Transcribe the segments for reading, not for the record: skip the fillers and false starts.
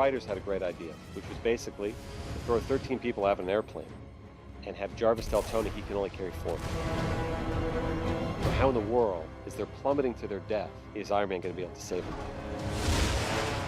writers had a great idea, which was basically to throw 13 people out of an airplane and have Jarvis tell Tony he can only carry 4. So how in the world, as they're plummeting to their death, is Iron Man going to be able to save them?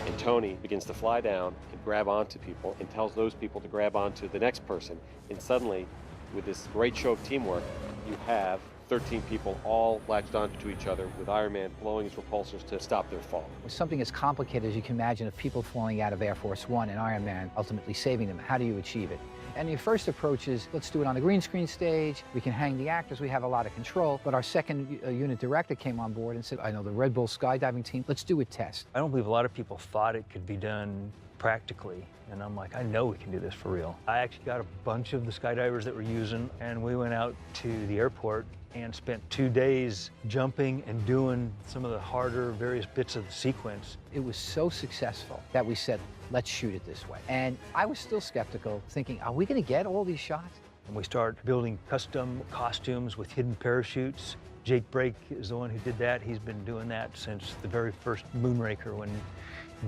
And Tony begins to fly down and grab onto people and tells those people to grab onto the next person. And suddenly, with this great show of teamwork, you have 13 people all latched onto each other with Iron Man blowing his repulsors to stop their fall. Something as complicated as you can imagine of people falling out of Air Force One and Iron Man ultimately saving them. How do you achieve it? And your first approach is, let's do it on the green screen stage. We can hang the actors. We have a lot of control. But our second unit director came on board and said, I know the Red Bull skydiving team, let's do a test. I don't believe a lot of people thought it could be done practically. And I'm like, I know we can do this for real. I actually got a bunch of the skydivers that we're using, and we went out to the airport and spent 2 days jumping and doing some of the harder various bits of the sequence. It was so successful that we said, let's shoot it this way. And I was still skeptical, thinking, are we going to get all these shots? And we start building custom costumes with hidden parachutes. Jake Brake is the one who did that. He's been doing that since the very first Moonraker when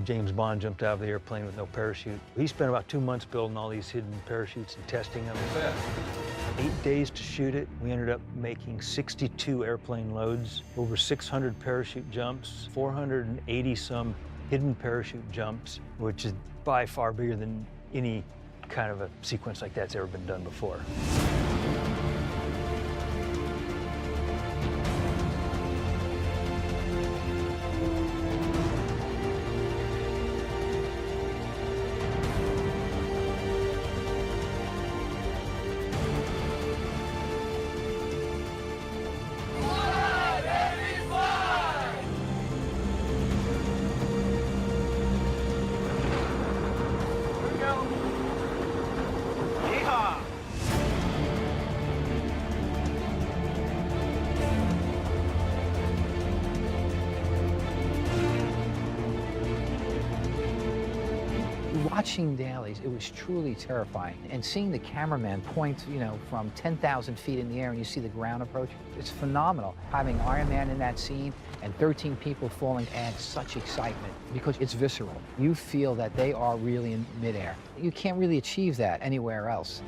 James Bond jumped out of the airplane with no parachute. He spent about 2 months building all these hidden parachutes and testing them. 8 days to shoot it. We ended up making 62 airplane loads, over 600 parachute jumps, 480 some hidden parachute jumps, which is by far bigger than any kind of a sequence like that's ever been done before. Watching dailies, it was truly terrifying. And seeing the cameraman point, from 10,000 feet in the air and you see the ground approach, it's phenomenal. Having Iron Man in that scene and 13 people falling adds such excitement because it's visceral. You feel that they are really in midair. You can't really achieve that anywhere else.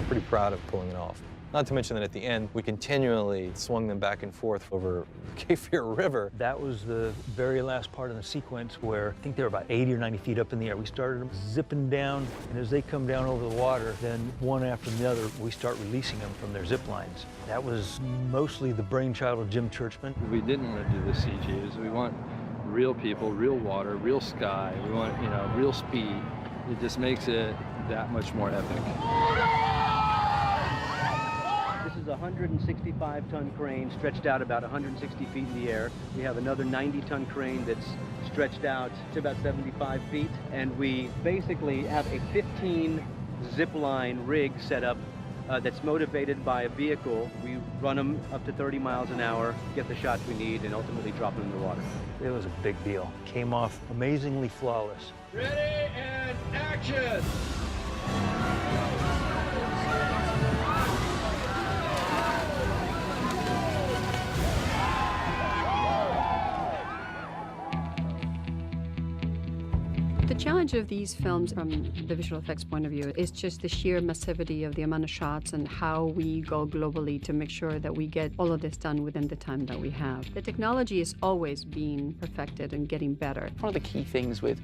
Pretty proud of pulling it off. Not to mention that at the end, we continually swung them back and forth over Cape Fear River. That was the very last part of the sequence where I think they were about 80 or 90 feet up in the air. We started them zipping down, and as they come down over the water, then one after the other, we start releasing them from their zip lines. That was mostly the brainchild of Jim Churchman. We didn't want to do the CGs. We want real people, real water, real sky. We want, real speed. It just makes it that much more epic. This is a 165-ton crane stretched out about 160 feet in the air. We have another 90-ton crane that's stretched out to about 75 feet. And we basically have a 15 zip line rig set up that's motivated by a vehicle. We run them up to 30 miles an hour, get the shots we need, and ultimately drop them in the water. It was a big deal. Came off amazingly flawless. Ready and action! The challenge of these films from the visual effects point of view is just the sheer massivity of the amount of shots and how we go globally to make sure that we get all of this done within the time that we have. The technology is always being perfected and getting better. One of the key things with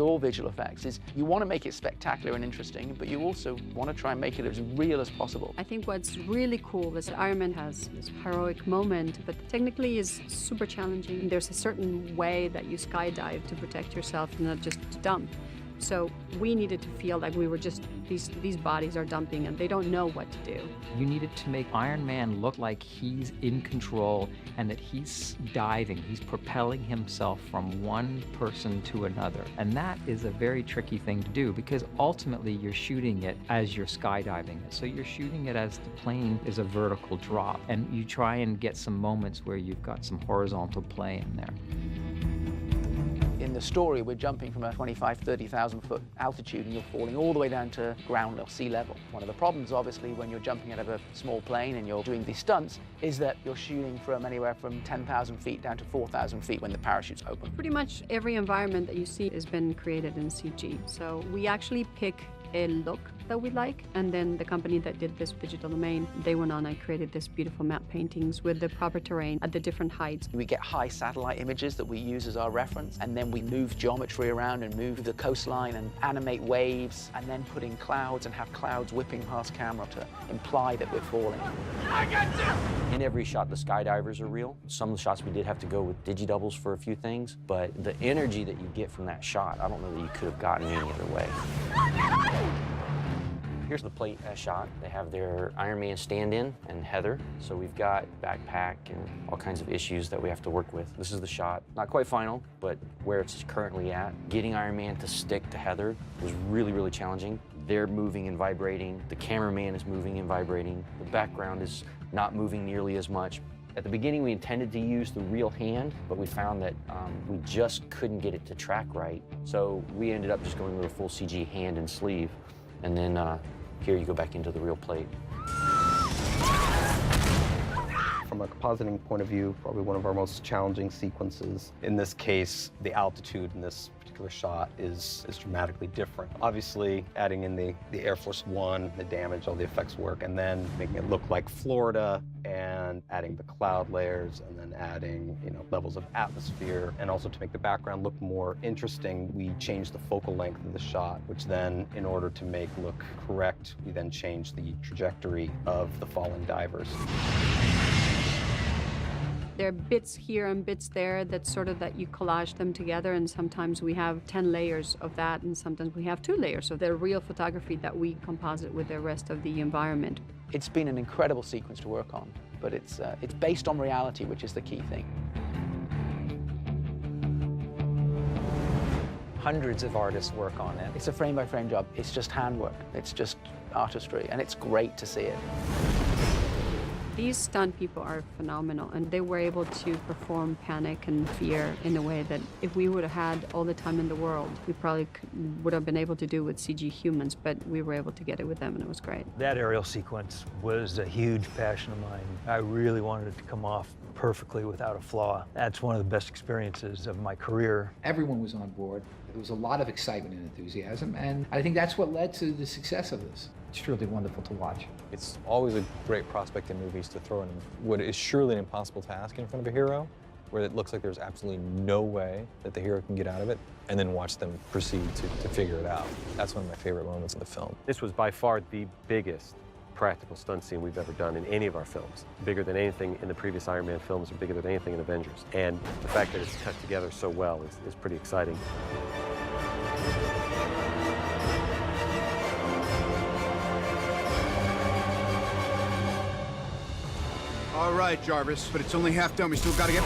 all visual effects is you want to make it spectacular and interesting, but you also want to try and make it as real as possible. I think what's really cool is that Iron Man has this heroic moment, but technically is super challenging. There's a certain way that you skydive to protect yourself and not just to dump. So we needed to feel like we were just, these bodies are dumping and they don't know what to do. You needed to make Iron Man look like he's in control and that he's diving, he's propelling himself from one person to another. And that is a very tricky thing to do because ultimately you're shooting it as you're skydiving. So you're shooting it as the plane is a vertical drop. And you try and get some moments where you've got some horizontal play in there. In the story, we're jumping from a 25, 30,000 foot altitude and you're falling all the way down to ground level, sea level. One of the problems, obviously, when you're jumping out of a small plane and you're doing these stunts is that you're shooting from anywhere from 10,000 feet down to 4,000 feet when the parachute's open. Pretty much every environment that you see has been created in CG. So we actually pick a look that we like, and then the company that did this digital domain, they went on and created this beautiful map paintings with the proper terrain at the different heights. We get high satellite images that we use as our reference, and then we move geometry around and move the coastline and animate waves, and then put in clouds and have clouds whipping past camera to imply that we're falling. In every shot, the skydivers are real. Some of the shots we did have to go with digidoubles for a few things, but the energy that you get from that shot, I don't know that you could have gotten any other way. Here's the plate shot. They have their Iron Man stand-in and Heather. So we've got backpack and all kinds of issues that we have to work with. This is the shot. Not quite final, but where it's currently at. Getting Iron Man to stick to Heather was really, really challenging. They're moving and vibrating. The cameraman is moving and vibrating. The background is not moving nearly as much. At the beginning, we intended to use the real hand, but we found that we just couldn't get it to track right. So we ended up just going with a full CG hand and sleeve. And then here you go back into the real plate. From a compositing point of view, probably one of our most challenging sequences. In this case, the altitude in this particular shot is dramatically different. Obviously, adding in the Air Force One, the damage, all the effects work, and then making it look like Florida, and adding the cloud layers, and then adding, levels of atmosphere, and also to make the background look more interesting, we changed the focal length of the shot, which then, in order to make look correct, we then changed the trajectory of the falling divers. There are bits here and bits there that you collage them together, and sometimes we have 10 layers of that, and sometimes we have 2 layers of the real photography that we composite with the rest of the environment. It's been an incredible sequence to work on, but it's based on reality, which is the key thing. Hundreds of artists work on it. It's a frame-by-frame job. It's just handwork. It's just artistry, and it's great to see it. These stunt people are phenomenal, and they were able to perform panic and fear in a way that if we would have had all the time in the world, we probably would have been able to do with CG humans, but we were able to get it with them, and it was great. That aerial sequence was a huge passion of mine. I really wanted it to come off perfectly without a flaw. That's one of the best experiences of my career. Everyone was on board. There was a lot of excitement and enthusiasm, and I think that's what led to the success of this. It's truly wonderful to watch. It's always a great prospect in movies to throw in what is surely an impossible task in front of a hero, where it looks like there's absolutely no way that the hero can get out of it, and then watch them proceed to figure it out. That's one of my favorite moments in the film. This was by far the biggest practical stunt scene we've ever done in any of our films. Bigger than anything in the previous Iron Man films, or bigger than anything in Avengers. And the fact that it's cut together so well is pretty exciting. All right, Jarvis, but it's only half done. We still gotta get...